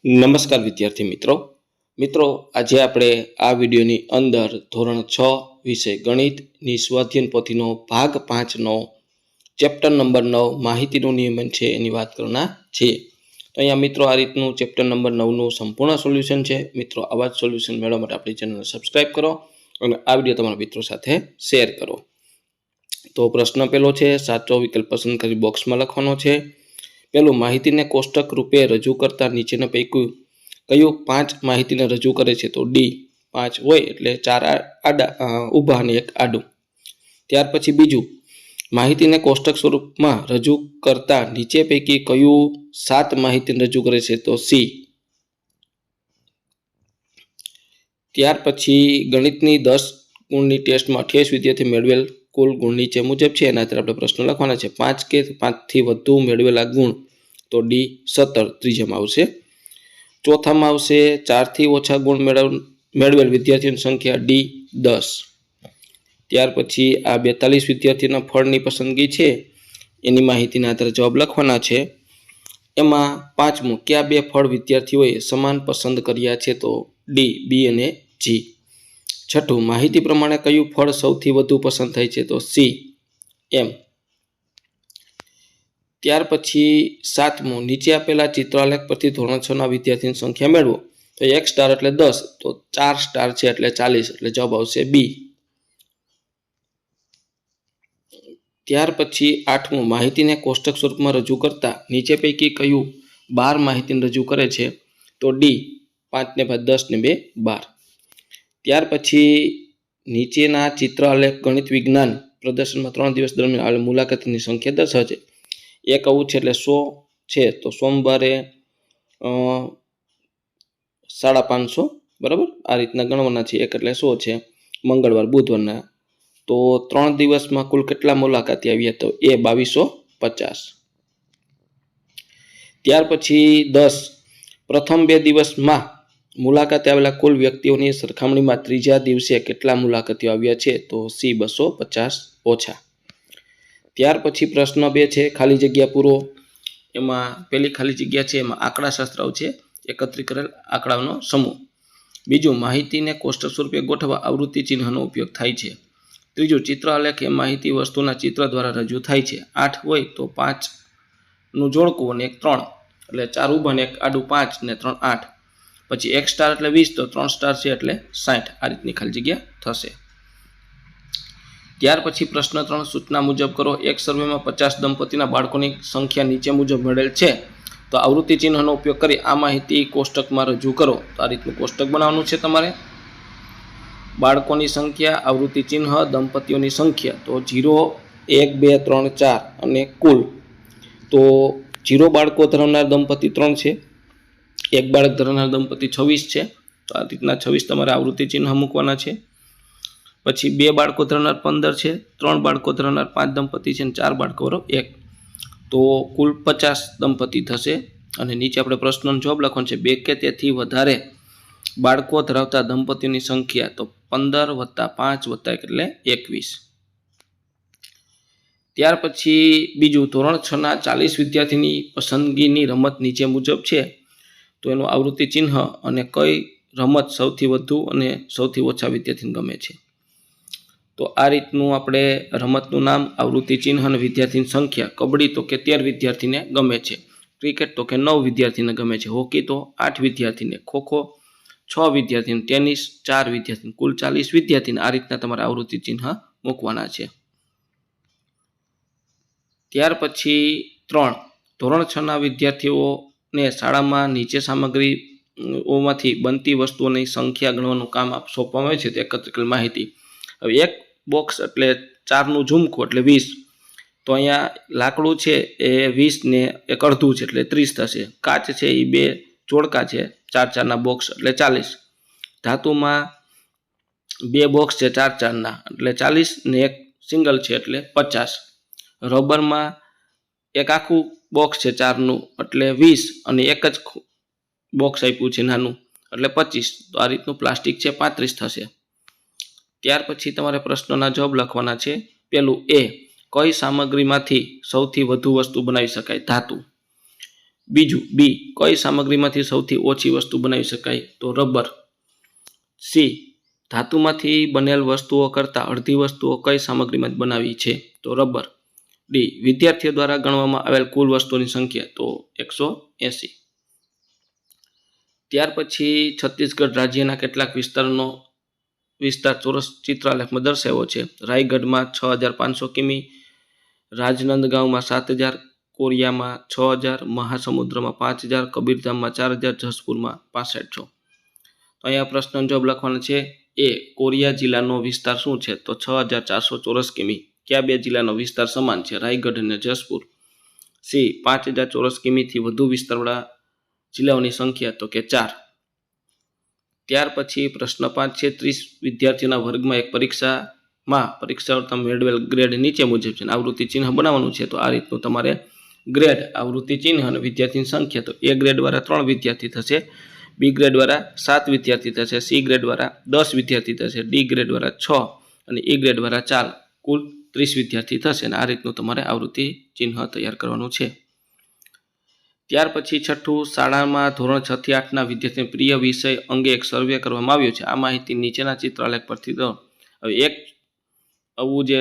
નમસ્કાર વિદ્યાર્થી મિત્રો આજે આપણે આ વિડીયોની અંદર ધોરણ 6 વિષય ગણિતની સ્વાધ્યાયન પોથીનો ભાગ 5નો ચેપ્ટર નંબર 9 માહિતીનું નિયમન છે એની વાત કરવાના છીએ. તો અહીંયા મિત્રો આ રીતનું ચેપ્ટર નંબર 9નું સંપૂર્ણ સોલ્યુશન છે. મિત્રો આવા જ સોલ્યુશન મેળવવા માટે આપણી ચેનલને સબસ્ક્રાઇબ કરો અને આ વિડીયો તમારા મિત્રો સાથે શેર કરો. તો પ્રશ્ન પહેલો છે, સાચો વિકલ્પ પસંદ કરી બોક્સમાં લખવાનો છે. પેલું, માહિતીને કોષ્ટક રૂપે રજૂ કરતા નીચેના પૈકી કયું 5 માહિતીને રજૂ કરે છે? તો ડી 5 હોય એટલે 4 આડા ઊભા અને 1 આડું. ત્યાર પછી બીજું, માહિતીને કોષ્ટક સ્વરૂપમાં રજૂ કરતા નીચે પૈકી કયું 7 માહિતીને રજૂ કરે છે? તો સી. ત્યાર પછી ગણિતની 10 ગુણની ટેસ્ટમાં 28 વિદ્યાર્થી મેળવેલ કુલ ગુણ નીચે મુજબ છે. એના આધારે આપણે પ્રશ્ન લખવાના છે. 5 કે 5થી વધુ મેળવેલા ગુણ તો ડી 17 ત્રીજામાં આવશે. ચોથામાં આવશે 4થી ઓછા ગુણ મેળવેલ વિદ્યાર્થીઓની સંખ્યા ડી 10. ત્યાર પછી આ 42 વિદ્યાર્થીના ફળની પસંદગી છે એની માહિતીના આધારે જવાબ લખવાના છે. એમાં પાંચમું, કયા 2 ફળ વિદ્યાર્થીઓએ સમાન પસંદ કર્યા છે? તો ડી બી અને જી. છઠ્ઠું, માહિતી પ્રમાણે કયું ફળ સૌથી વધુ પસંદ થાય છે? તો સી એમ. ત્યાર પછી સાતમું, નીચે આપેલા ચિત્રાલેખ પરથી ધોરણ 6ના વિદ્યાર્થીની સંખ્યા મેળવો. તો 1 સ્ટાર એટલે 10, તો 4 સ્ટાર છે એટલે 40, એટલે જવાબ આવશે બી. ત્યાર પછી આઠમું, માહિતીને કોષ્ટક સ્વરૂપમાં રજૂ કરતા નીચે પૈકી કયું 12 માહિતીને રજૂ કરે છે? તો ડી 5 ને 5 10 ને 2 12. ત્યાર પછી નીચેના ચિત્રાલેખ ગણિત વિજ્ઞાન પ્રદર્શનમાં 3 દિવસ દરમિયાન આવેલ મુલાકાતીની સંખ્યા દર્શાવશે. એક આવું છે એટલે 100 છે, તો સોમવારે 550, બરાબર, આ રીતના ગણવાના છે. એક એટલે 100 છે, મંગળવાર બુધવારના. તો 3 દિવસમાં કુલ કેટલા મુલાકાતી આવ્યા? તો એ 2250. ત્યાર પછી 10, પ્રથમ 2 દિવસમાં મુલાકાતે આવેલા કુલ વ્યક્તિઓની સરખામણીમાં ત્રીજા દિવસે કેટલા મુલાકાતીઓ આવ્યા છે? તો સી 250 ઓછા. ત્યાર પછી પ્રશ્ન 2 છે, ખાલી જગ્યા પૂરો. એમાં પહેલી ખાલી જગ્યા છે એમાં આંકડાશાસ્ત્ર છે, એકત્રિત કરેલ આંકડાઓનો સમૂહ. બીજું, માહિતીને કોષ્ટક સ્વરૂપે ગોઠવવા આવૃત્તિ ચિહ્નનો ઉપયોગ થાય છે. ત્રીજું, ચિત્રાલેખ એ માહિતી વસ્તુના ચિત્ર દ્વારા રજૂ થાય છે. 8 હોય તો 5નું જોડકું અને 1 3, એટલે 4 ઊભા ને 1 આડું 5 ને 3 8. પછી 1 સ્ટાર એટલે 20, તો 3 સ્ટાર છે એટલે 60. આ રીતની ખાલી જગ્યા થશે. ત્યાર પછી પ્રશ્ન 3, સૂચના મુજબ કરો. એક સર્વેમાં 50 દંપતીના બાળકોની સંખ્યા નીચે મુજબ મળેલ છે. તો આવૃત્તિ ચિહ્નનો ઉપયોગ કરી આ માહિતી કોષ્ટકમાં રજૂ કરો. તો આ રીતનું કોષ્ટક બનાવવાનું છે તમારે. બાળકોની સંખ્યા, આવૃત્તિ ચિહ્ન, દંપતીઓની સંખ્યા. તો 0 1 2 3 4 અને કુલ. તો 0 બાળકો ધરાવનાર દંપતી 3 છે, 1 બાળક ધરાવનાર દંપતી 26 છે. તો આ રીતના 26 તમારે આવૃત્તિ ચિહ્ન મૂકવાના છે. પછી 2 બાળકો ધરાવનાર 15 છે, 3 બાળકો ધરાવનાર 5 દંપતી છે અને 4 બાળકો ધરાવનાર 1. તો કુલ 50 દંપતી થશે. અને નીચે આપણે પ્રશ્નનો જવાબ લખવાનો છે. 2 કે તેથી વધારે બાળકો ધરાવતા દંપતીની સંખ્યા. તો 15 + 5 + 1 એટલે 21. ત્યાર પછી બીજું, ધોરણ 6ના 40 વિદ્યાર્થીની પસંદગીની રમત નીચે મુજબ છે. તો એનું આવૃત્તિ ચિહ્ન અને કઈ રમત સૌથી વધુ અને સૌથી ઓછા વિદ્યાર્થીને ગમે છે. તો આ રીતનું આપણે રમતનું નામ, આવૃત્તિ ચિહ્ન અને વિદ્યાર્થીની સંખ્યા. કબડ્ડી તો કે 13 વિદ્યાર્થીને ગમે છે. ક્રિકેટ તો કે 9 વિદ્યાર્થીને ગમે છે. હોકી તો 8 વિદ્યાર્થીને. ખોખો 6 વિદ્યાર્થીને. ટેનિસ 4 વિદ્યાર્થીને. કુલ 40 વિદ્યાર્થીને. આ રીતના તમારે આવૃત્તિ ચિહ્ન મૂકવાના છે. ત્યાર પછી 3, ધોરણ 6ના વિદ્યાર્થીઓને શાળામાં નીચે સામગ્રીઓમાંથી બનતી વસ્તુઓની સંખ્યા ગણવાનું કામ સોંપવામાં આવે છે. તે એકત્રિત કરેલ માહિતી. હવે એક બોક્સ એટલે 4નું ઝુમખું એટલે 20. તો અહીંયા લાકડું છે એ 20 ને 1 અડધું છે એટલે 30 થશે. કાચ છે એ 2 જોડકા છે, 4-4ના બોક્સ એટલે 40. ધાતુમાં 2 બોક્સ છે 4-4ના એટલે 40 ને 1 સિંગલ છે એટલે 50. રબરમાં એક આખું બોક્સ છે 4નું એટલે 20 અને એક જ બોક્સ આપ્યું છે નાનું એટલે 25. તો આ રીતનું પ્લાસ્ટિક છે 35 થશે. ત્યાર પછી તમારે પ્રશ્નોના જવાબ લખવાના છે. પેલું એ, કઈ સામગ્રીમાંથી સૌથી વધુ વસ્તુ બનાવી શકાય? ધાતુ. બીજું બી, કઈ સામગ્રીમાંથી સૌથી ઓછી વસ્તુ બનાવી શકાય? તો રબર. સી, ધાતુમાંથી બનેલ વસ્તુઓ કરતાં અડધી વસ્તુઓ કઈ સામગ્રીમાં બનાવી છે? તો રબર. ડી, વિદ્યાર્થીઓ દ્વારા ગણવામાં આવેલ કુલ વસ્તુઓની સંખ્યા? તો 180. ત્યાર પછી છત્તીસગઢ રાજ્યના કેટલાક વિસ્તાર ચોરસ ચિત્રાલેખમાં દર્શાવ્યો છે? રાયગઢમાં 6500 કિમી, રાજનંદગાંવમાં 7000, કોરિયામાં 6000, મહાસમુદ્રમાં 5000, કબીરધામમાં 4000, જસપુરમાં 6500. તો અહીંયા પ્રશ્નનો જવાબ લખવાનો છે એ. કોરિયા જિલ્લાનો વિસ્તાર શું છે? તો 6400 ચોરસ કિમી. કયા બે જિલ્લાનો વિસ્તાર સમાન છે? રાયગઢ અને જસપુર. સી, 5000 ચોરસ કિમીથી વધુ વિસ્તારવાળા જિલ્લાઓની સંખ્યા? તો કે 4. ત્યાર પછી પ્રશ્ન 5 છે, 30 વિદ્યાર્થીઓના વર્ગમાં એક પરીક્ષા મેળવેલ ગ્રેડ નીચે મુજબ છે. આવૃત્તિ ચિહ્ન બનાવવાનું છે. તો આ રીતનું તમારે ગ્રેડ, આવૃત્તિ ચિહ્ન અને વિદ્યાર્થીની સંખ્યા. તો એ ગ્રેડવાળા 3 વિદ્યાર્થી થશે, બી ગ્રેડવાળા 7 વિદ્યાર્થી થશે, સી ગ્રેડવાળા 10 વિદ્યાર્થી થશે, ડી ગ્રેડવાળા 6 અને ઈ ગ્રેડવાળા 4, કુલ 30 વિદ્યાર્થી થશે. અને આ રીતનું તમારે આવૃત્તિ ચિહ્ન તૈયાર કરવાનું છે. ત્યાર પછી છઠ્ઠું, શાળામાં ધોરણ 6 થી 8ના વિદ્યાર્થીના પ્રિય વિષય અંગે એક સર્વે કરવામાં આવ્યો છે. આ માહિતી નીચેના ચિત્રાલેખ પરથી દો. હવે એક આવું જે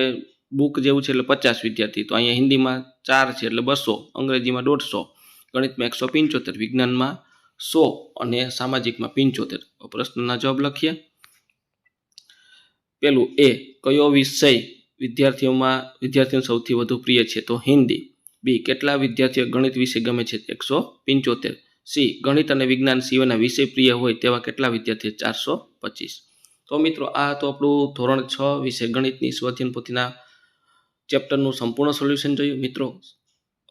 બુક જેવું છે એટલે 50 વિદ્યાર્થી, તો અહીંયા હિન્દીમાં 4 છે એટલે 200, અંગ્રેજીમાં 150, ગણિતમાં 175, વિજ્ઞાનમાં 100 અને સામાજિકમાં 75. પ્રશ્નના જવાબ લખીએ. પેલું એ, કયો વિષય વિદ્યાર્થીઓને સૌથી વધુ પ્રિય છે? તો હિન્દી. બી, કેટલા વિદ્યાર્થીઓ ગણિત વિષય ગમે છે? 175. સી, ગણિત અને વિજ્ઞાન સિવાયના વિષય પ્રિય હોય તેવા કેટલા વિદ્યાર્થીઓ? 425. તો મિત્રો આ તો આપણું ધોરણ 6 વિષય ગણિતની સ્વાધ્યાયન પોથીના ચેપ્ટરનું સંપૂર્ણ સોલ્યુશન જોયું. મિત્રો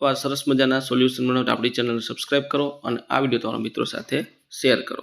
આવા સરસ મજાના સોલ્યુશન મેળવવા આપણી ચેનલને સબસ્ક્રાઈબ કરો અને આ વિડીયો તમારા મિત્રો સાથે શેર કરો.